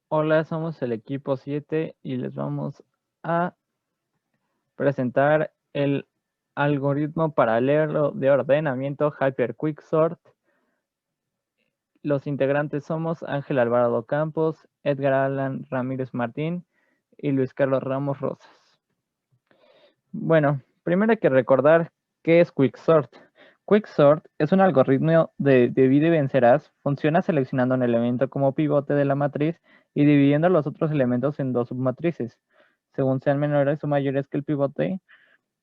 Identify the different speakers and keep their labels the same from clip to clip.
Speaker 1: Hola, somos el equipo 7 y les vamos a presentar el algoritmo paralelo de ordenamiento HyperQuickSort. Los integrantes somos Ángel Alvarado Campos, Edgar Alan Ramírez Martín y Luis Carlos Ramos Rosas. Bueno, primero hay que recordar qué es Quicksort. Quicksort es un algoritmo de divide y vencerás. Funciona seleccionando un elemento como pivote de la matriz y dividiendo los otros elementos en dos submatrices. Según sean menores o mayores que el pivote,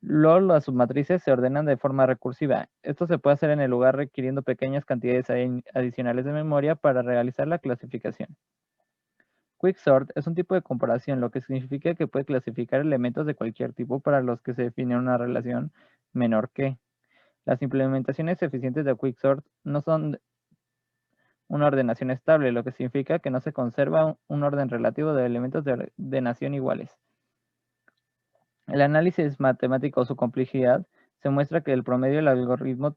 Speaker 1: luego las submatrices se ordenan de forma recursiva. Esto se puede hacer en el lugar requiriendo pequeñas cantidades adicionales de memoria para realizar la clasificación. Quicksort es un tipo de comparación, lo que significa que puede clasificar elementos de cualquier tipo para los que se define una relación menor que. Las implementaciones eficientes de Quicksort no son una ordenación estable, lo que significa que no se conserva un orden relativo de elementos de ordenación iguales. El análisis matemático o su complejidad se muestra que el promedio del algoritmo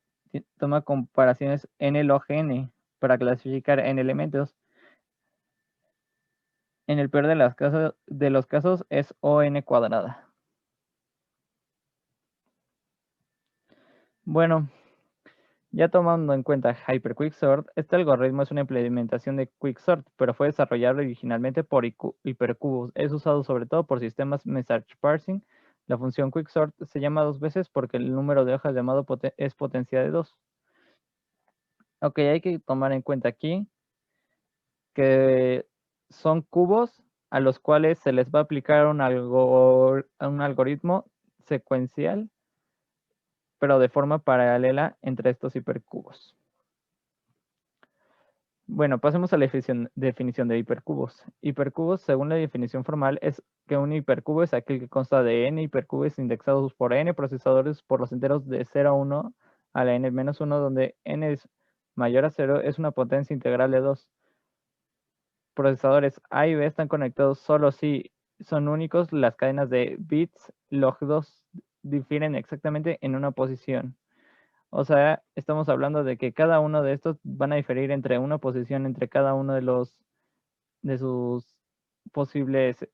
Speaker 1: toma comparaciones n log n para clasificar n elementos. En el peor de los casos es ON cuadrada. Bueno, ya tomando en cuenta HyperQuicksort, este algoritmo es una implementación de Quicksort, pero fue desarrollado originalmente por hipercubos. Es usado sobre todo por sistemas message parsing. La función Quicksort se llama dos veces porque el número de hojas llamado es potencia de 2. Ok, hay que tomar en cuenta aquí que son cubos a los cuales se les va a aplicar un algoritmo secuencial, pero de forma paralela entre estos hipercubos. Bueno, pasemos a la definición de hipercubos. Hipercubos, según la definición formal, es que un hipercubo es aquel que consta de n hipercubos indexados por n procesadores por los enteros de 0 a 1 a la n-1, donde n es mayor a 0, es una potencia integral de 2. Procesadores A y B están conectados solo si son únicos. Las cadenas de bits log2 difieren exactamente en una posición. O sea, estamos hablando de que cada uno de estos van a diferir entre una posición entre cada uno de sus posibles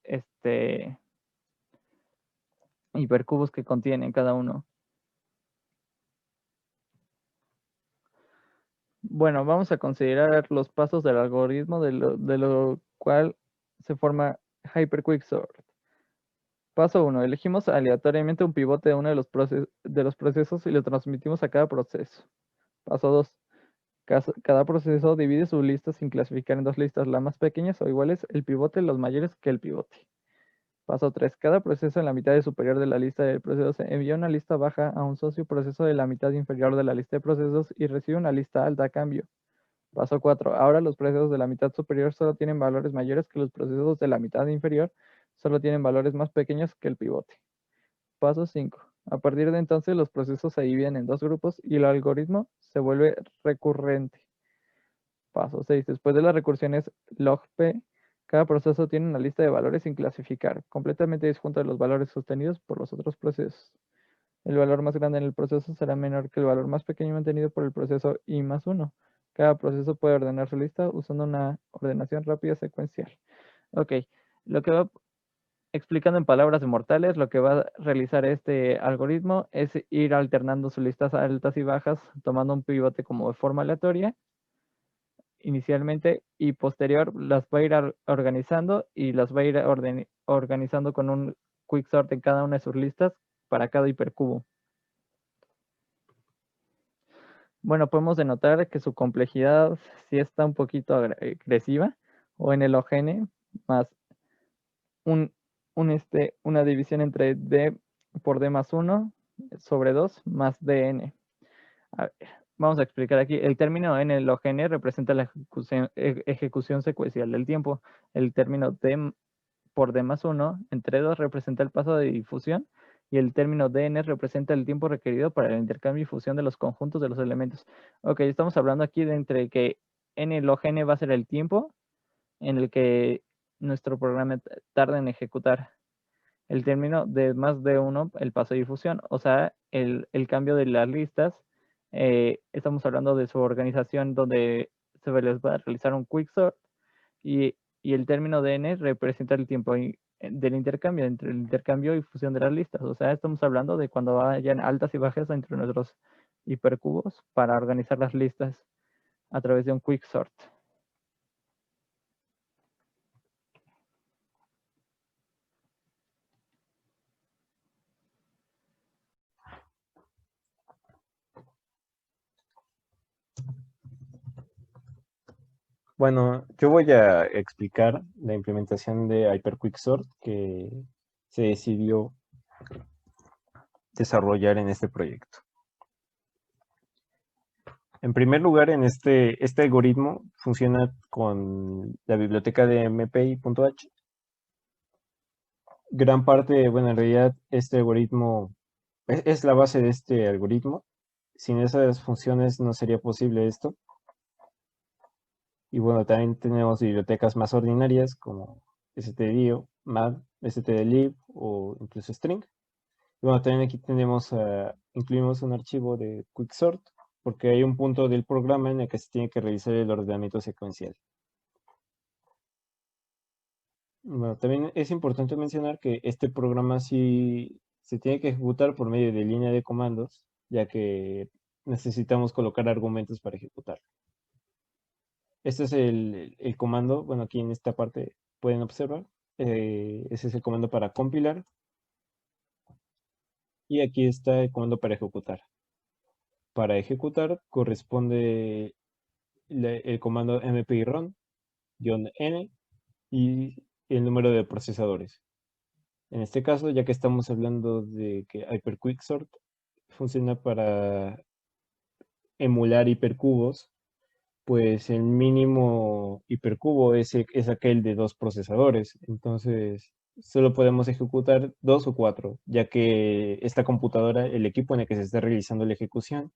Speaker 1: hipercubos que contienen cada uno. Bueno, vamos a considerar los pasos del algoritmo de lo cual se forma HyperQuicksort. Paso 1. Elegimos aleatoriamente un pivote de uno de los procesos y lo transmitimos a cada proceso. Paso 2. Cada proceso divide su lista sin clasificar en dos listas, las más pequeñas o iguales el pivote, los mayores que el pivote. Paso 3. Cada proceso en la mitad superior de la lista de procesos envía una lista baja a un socio proceso de la mitad inferior de la lista de procesos y recibe una lista alta a cambio. Paso 4. Ahora los procesos de la mitad superior solo tienen valores mayores que los procesos de la mitad inferior, solo tienen valores más pequeños que el pivote. Paso 5. A partir de entonces los procesos se dividen en dos grupos y el algoritmo se vuelve recurrente. Paso 6. Después de las recursiones log p, cada proceso tiene una lista de valores sin clasificar, completamente disjunta de los valores sostenidos por los otros procesos. El valor más grande en el proceso será menor que el valor más pequeño mantenido por el proceso i+1. Cada proceso puede ordenar su lista usando una ordenación rápida secuencial. Ok, lo que va explicando en palabras mortales, lo que va a realizar este algoritmo es ir alternando sus listas altas y bajas, tomando un pivote como de forma aleatoria inicialmente y posterior las va a ir organizando y las va a ir organizando con un quicksort en cada una de sus listas para cada hipercubo. Bueno, podemos denotar que su complejidad sí está un poquito agresiva, o en el OGN, más una división entre d por d+1 sobre 2 más dn. A ver, vamos a explicar aquí. El término n log n representa la ejecución secuencial del tiempo. El término d por d+1 entre 2 representa el paso de difusión y el término dn representa el tiempo requerido para el intercambio y fusión de los conjuntos de los elementos. Ok, estamos hablando aquí de entre que n log n va a ser el tiempo en el que nuestro programa tarda en ejecutar. El término de más d1, el paso de difusión, o sea, el cambio de las listas. Estamos hablando de su organización donde se les va a realizar un quicksort y y el término de n representa el tiempo del intercambio, entre el intercambio y fusión de las listas. O sea, estamos hablando de cuando vayan altas y bajas entre nuestros hipercubos para organizar las listas a través de un quicksort.
Speaker 2: Bueno, yo voy a explicar la implementación de HyperQuicksort que se decidió desarrollar en este proyecto. En primer lugar, este algoritmo funciona con la biblioteca de mpi.h. Gran parte, bueno, en realidad este algoritmo es la base de este algoritmo. Sin esas funciones no sería posible esto. Y bueno, también tenemos bibliotecas más ordinarias como stdio, mad, stdlib o incluso string. Y bueno, también aquí incluimos un archivo de quicksort porque hay un punto del programa en el que se tiene que realizar el ordenamiento secuencial. Bueno, también es importante mencionar que este programa sí se tiene que ejecutar por medio de línea de comandos, ya que necesitamos colocar argumentos para ejecutar. Este es el comando, bueno, aquí en esta parte pueden observar, ese es el comando para compilar, y aquí está el comando para ejecutar. Para ejecutar corresponde el comando mpy-run-n y el número de procesadores. En este caso, ya que estamos hablando de que HyperQuicksort funciona para emular hipercubos, pues el mínimo hipercubo es aquel de 2 procesadores. Entonces, solo podemos ejecutar 2 o 4, ya que esta computadora, el equipo en el que se está realizando la ejecución,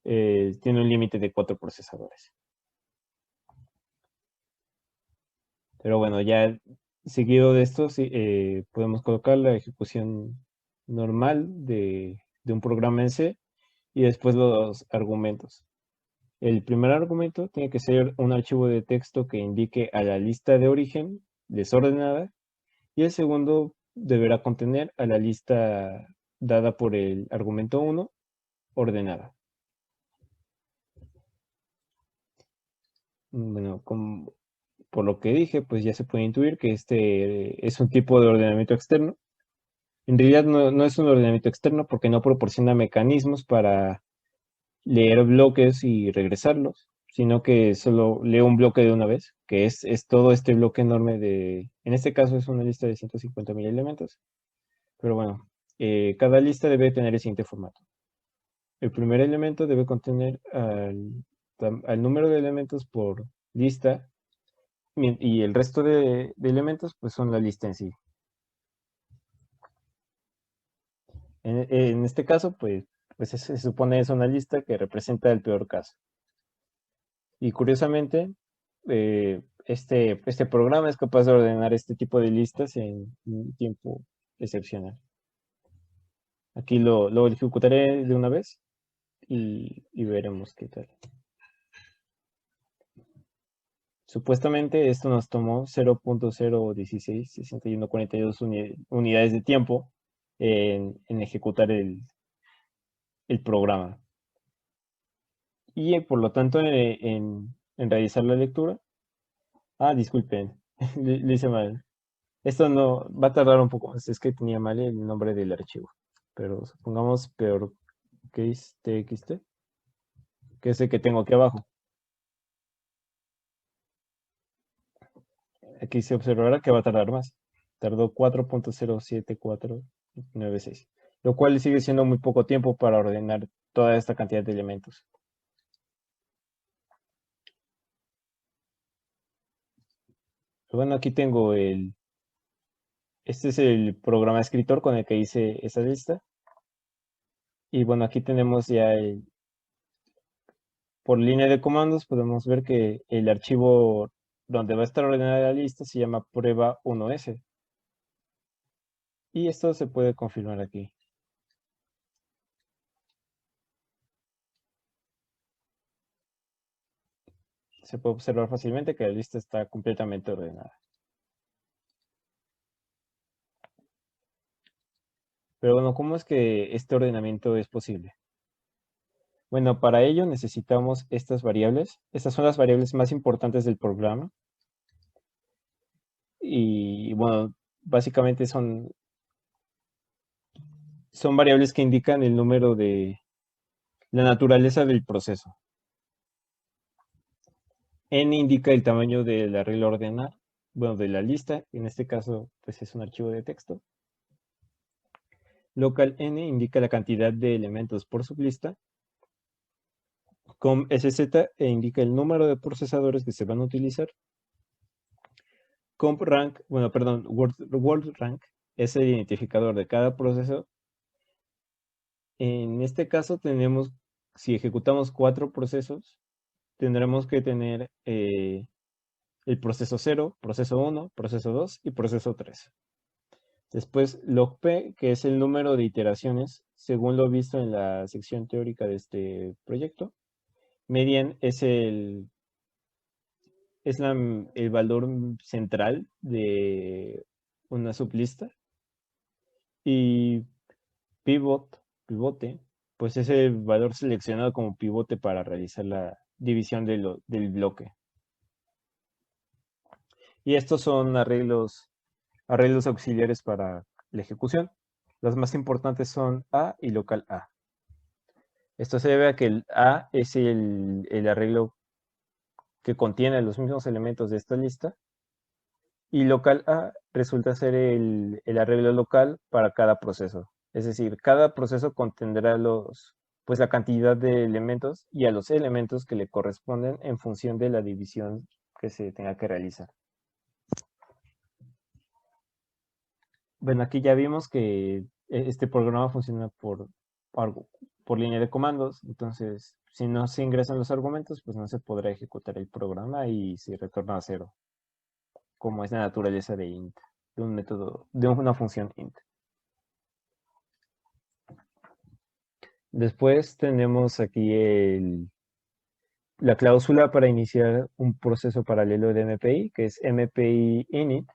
Speaker 2: tiene un límite de 4 procesadores. Pero bueno, ya seguido de esto, sí, podemos colocar la ejecución normal de un programa en C y después los argumentos. El primer argumento tiene que ser un archivo de texto que indique a la lista de origen desordenada y el segundo deberá contener a la lista dada por el argumento 1 ordenada. Bueno, por lo que dije, pues ya se puede intuir que este es un tipo de ordenamiento externo. En realidad no es un ordenamiento externo porque no proporciona mecanismos para leer bloques y regresarlos, sino que solo leo un bloque de una vez, que es todo este bloque enorme en este caso es una lista de 150.000 elementos, pero bueno, cada lista debe tener el siguiente formato. El primer elemento debe contener al número de elementos por lista y el resto de elementos pues son la lista en sí. En este caso, pues se supone es una lista que representa el peor caso. Y curiosamente, este programa es capaz de ordenar este tipo de listas en un tiempo excepcional. Aquí lo ejecutaré de una vez y veremos qué tal. Supuestamente esto nos tomó 0.0166142 unidades de tiempo en ejecutar el programa. Y por lo tanto en realizar la lectura. Disculpen, le hice mal. Esto no va a tardar un poco más, es que tenía mal el nombre del archivo. Pero supongamos peor case txt, que es el que tengo aquí abajo. Aquí se observará que va a tardar más. Tardó 4.07496, lo cual sigue siendo muy poco tiempo para ordenar toda esta cantidad de elementos. Pero bueno, aquí tengo este es el programa escritor con el que hice esta lista. Y bueno, aquí tenemos ya por línea de comandos podemos ver que el archivo donde va a estar ordenada la lista se llama prueba1s. Y esto se puede confirmar aquí. se puede observar fácilmente que la lista está completamente ordenada. Pero bueno, ¿cómo es que este ordenamiento es posible? Bueno, para ello necesitamos estas variables. Estas son las variables más importantes del programa. Y bueno, básicamente son variables que indican el número de la naturaleza del proceso. N indica el tamaño de la regla ordenar, bueno, de la lista. En este caso, pues es un archivo de texto. Local N indica la cantidad de elementos por sublista. Com SZ indica el número de procesadores que se van a utilizar. Comp rank, bueno, perdón, word rank es el identificador de cada proceso. En este caso tenemos, si ejecutamos 4 procesos, tendremos que tener el proceso 0, proceso 1, proceso 2 y proceso 3. Después log P, que es el número de iteraciones, según lo visto en la sección teórica de este proyecto. Median es el valor central de una sublista. Y pivote, pues es el valor seleccionado como pivote para realizar la división del bloque. Y estos son arreglos auxiliares para la ejecución. Las más importantes son A y local A. Esto se debe a que el A es el arreglo que contiene los mismos elementos de esta lista, y local A resulta ser el arreglo local para cada proceso. Es decir, cada proceso contendrá pues la cantidad de elementos y a los elementos que le corresponden en función de la división que se tenga que realizar. Bueno, aquí ya vimos que este programa funciona por línea de comandos. Entonces, si no se ingresan los argumentos, pues no se podrá ejecutar el programa y se retorna a 0, como es la naturaleza de int, de un método, de una función int. Después tenemos aquí la cláusula para iniciar un proceso paralelo de MPI, que es MPI init.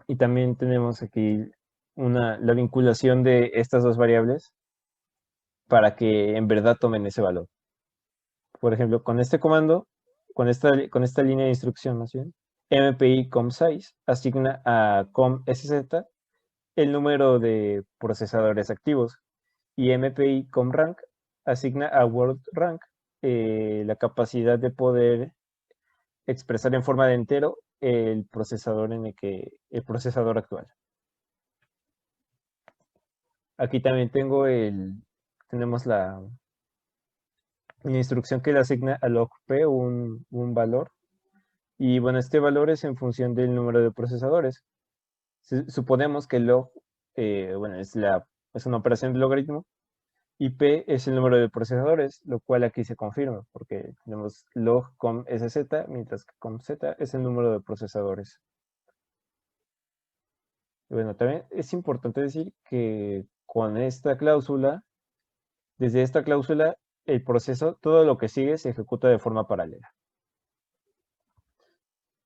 Speaker 2: Y también tenemos aquí la vinculación de estas dos variables para que en verdad tomen ese valor. Por ejemplo, con este comando, con esta línea de instrucción más bien, MPI comSize asigna a comSZ el número de procesadores activos y MPI comRank asigna a wordRank la capacidad de poder expresar en forma de entero el procesador actual. Aquí también tenemos la instrucción que le asigna a logp un valor. Y bueno, este valor es en función del número de procesadores. Suponemos que log, bueno, es una operación de logaritmo, y P es el número de procesadores, lo cual aquí se confirma, porque tenemos log com SZ, mientras que com Z es el número de procesadores. Y bueno, también es importante decir que con esta cláusula, desde esta cláusula, el proceso, todo lo que sigue se ejecuta de forma paralela.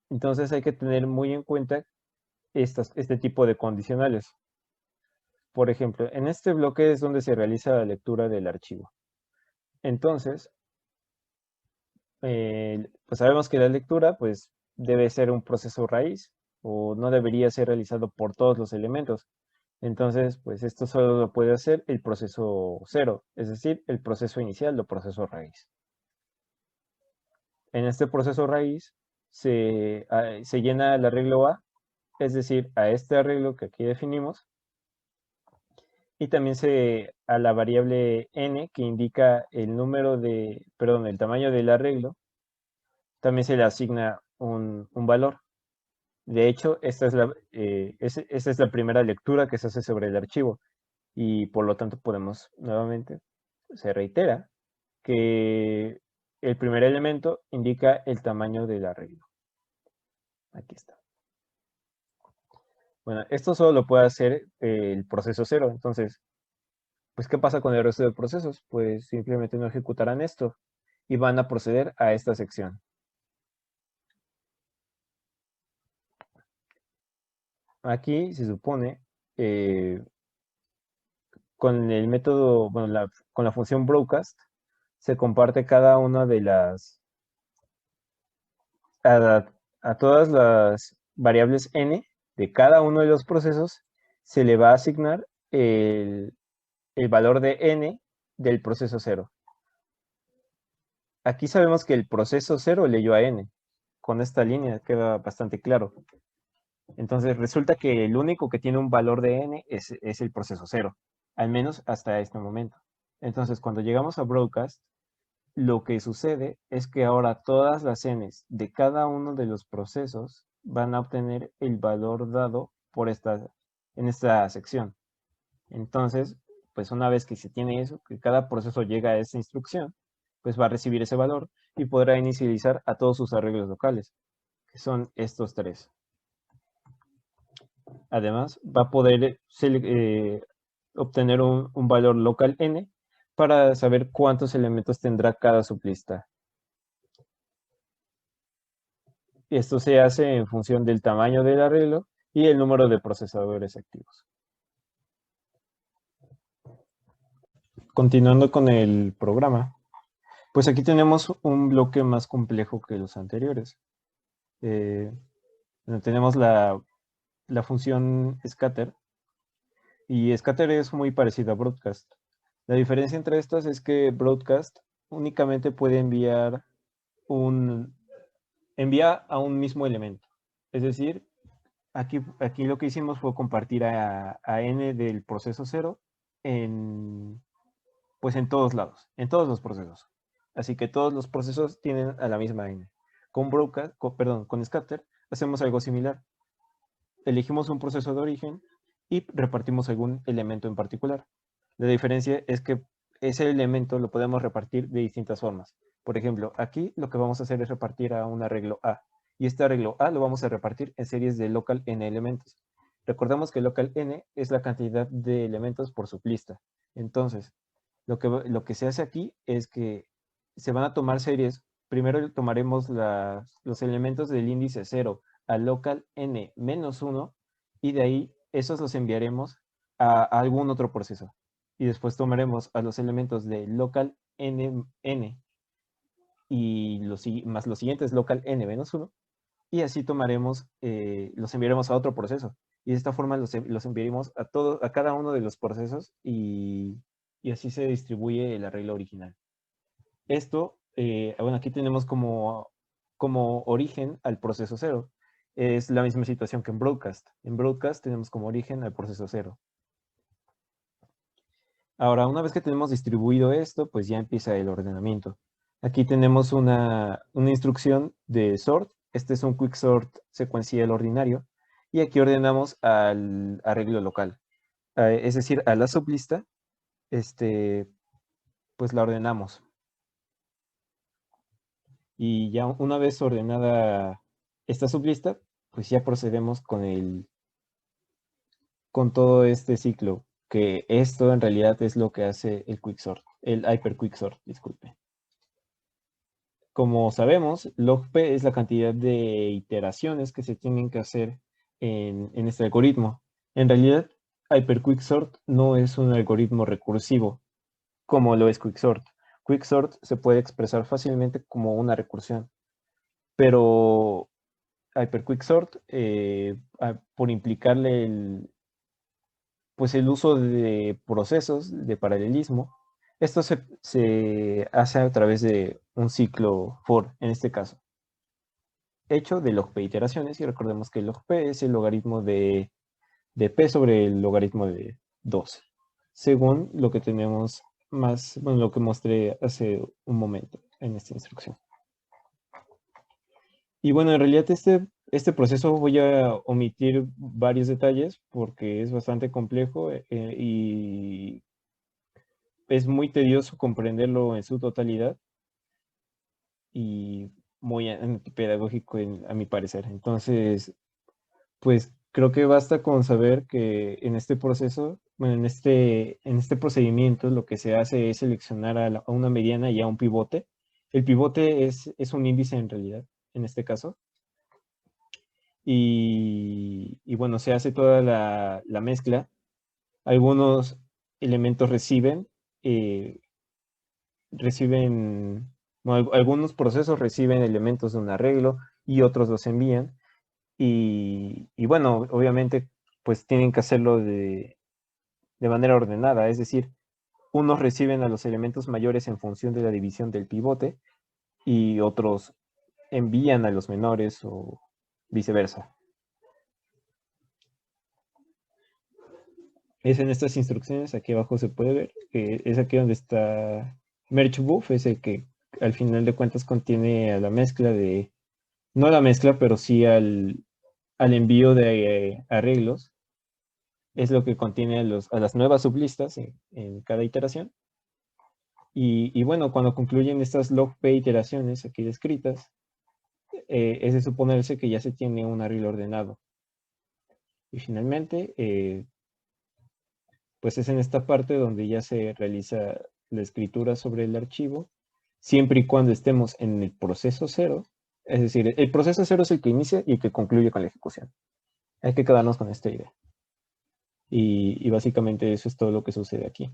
Speaker 2: Entonces hay que tener muy en cuenta este tipo de condicionales. Por ejemplo, en este bloque es donde se realiza la lectura del archivo. Entonces, pues sabemos que la lectura pues, debe ser un proceso raíz o no debería ser realizado por todos los elementos. Entonces, pues esto solo lo puede hacer el proceso 0, es decir, el proceso inicial o proceso raíz. En este proceso raíz se llena el arreglo A, es decir, a este arreglo que aquí definimos, y también a la variable n que indica el tamaño del arreglo, también se le asigna un valor. De hecho, esta es la primera lectura que se hace sobre el archivo y por lo tanto nuevamente, se reitera que el primer elemento indica el tamaño del arreglo. Aquí está. Bueno, esto solo lo puede hacer el proceso 0. Entonces, pues, ¿qué pasa con el resto de procesos? Pues simplemente no ejecutarán esto. y van a proceder a esta sección. Aquí se supone, con el método, bueno, con la función broadcast, se comparte cada una de las, a todas las variables n de cada uno de los procesos, se le va a asignar el valor de n del proceso 0. Aquí sabemos que el proceso 0 leyó a n. Con esta línea queda bastante claro. Entonces resulta que el único que tiene un valor de n es el proceso 0, al menos hasta este momento. Entonces cuando llegamos a broadcast, lo que sucede es que ahora todas las n's de cada uno de los procesos van a obtener el valor dado en esta sección. Entonces, pues una vez que se tiene eso, que cada proceso llega a esa instrucción, pues va a recibir ese valor y podrá inicializar a todos sus arreglos locales, que son estos tres. Además, va a poder obtener un valor local n para saber cuántos elementos tendrá cada sublista. Esto se hace en función del tamaño del arreglo y el número de procesadores activos. Continuando con el programa, pues aquí tenemos un bloque más complejo que los anteriores. Tenemos la función scatter, y scatter es muy parecido a broadcast. La diferencia entre estas es que broadcast únicamente puede envía a un mismo elemento. Es decir, aquí lo que hicimos fue compartir a n del proceso 0 pues en todos lados, en todos los procesos. Así que todos los procesos tienen a la misma n. Con scatter hacemos algo similar. Elegimos un proceso de origen y repartimos algún elemento en particular. La diferencia es que ese elemento lo podemos repartir de distintas formas. Por ejemplo, aquí lo que vamos a hacer es repartir a un arreglo A. Y este arreglo A lo vamos a repartir en series de local n elementos. Recordemos que local n es la cantidad de elementos por sublista. Entonces, lo que se hace aquí es que se van a tomar series. Primero tomaremos los elementos del índice 0 a local n-1 y de ahí esos los enviaremos a algún otro proceso. Y después tomaremos a los elementos de local n y más los siguientes local n-1 y así tomaremos, los enviaremos a otro proceso. Y de esta forma los enviaremos a cada uno de los procesos y así se distribuye el arreglo original. Esto, bueno, aquí tenemos como origen al proceso 0. Es la misma situación que en broadcast. En broadcast tenemos como origen al proceso 0. Ahora, una vez que tenemos distribuido esto, pues ya empieza el ordenamiento. Aquí tenemos una instrucción de sort. Este es un quicksort secuencial ordinario. Y aquí ordenamos al arreglo local. Es decir, a la sublista, pues la ordenamos. Y ya una vez ordenada esta sublista, pues ya procedemos con todo este ciclo, que esto en realidad es lo que hace el quicksort, el hyper quicksort, disculpe. Como sabemos, log p es la cantidad de iteraciones que se tienen que hacer en este algoritmo. En realidad, hyper quicksort no es un algoritmo recursivo, como lo es quicksort. Quicksort se puede expresar fácilmente como una recursión, pero hyper quicksort, por implicarle el uso de procesos de paralelismo, esto se hace a través de un ciclo for, en este caso, hecho de log p iteraciones, y recordemos que log p es el logaritmo de p sobre el logaritmo de 2, según lo que tenemos lo que mostré hace un momento en esta instrucción. Y bueno, en realidad este proceso voy a omitir varios detalles porque es bastante complejo y es muy tedioso comprenderlo en su totalidad y muy antipedagógico a mi parecer. Entonces, pues creo que basta con saber que en este proceso, bueno, en este procedimiento lo que se hace es seleccionar a una mediana y a un pivote El pivote es un índice en realidad, en este caso. Y bueno, se hace toda la mezcla. Algunos elementos eh, bueno, algunos procesos reciben elementos de un arreglo y otros los envían. Y bueno, obviamente, pues tienen que hacerlo de manera ordenada, es decir, unos reciben a los elementos mayores en función de la división del pivote y otros envían a los menores o viceversa. Es en estas instrucciones, aquí abajo se puede ver, es aquí donde está Merge Buff, es el que al final de cuentas contiene a la mezcla no a la mezcla, pero sí al envío de arreglos. Es lo que contiene a las nuevas sublistas en cada iteración. Y bueno, cuando concluyen estas log p iteraciones aquí descritas, es de suponerse que ya se tiene un arreglo ordenado. Y finalmente, pues es en esta parte donde ya se realiza la escritura sobre el archivo, siempre y cuando estemos en el proceso cero. Es decir, el proceso cero es el que inicia y el que concluye con la ejecución. Hay que quedarnos con esta idea. Y básicamente eso es todo lo que sucede aquí.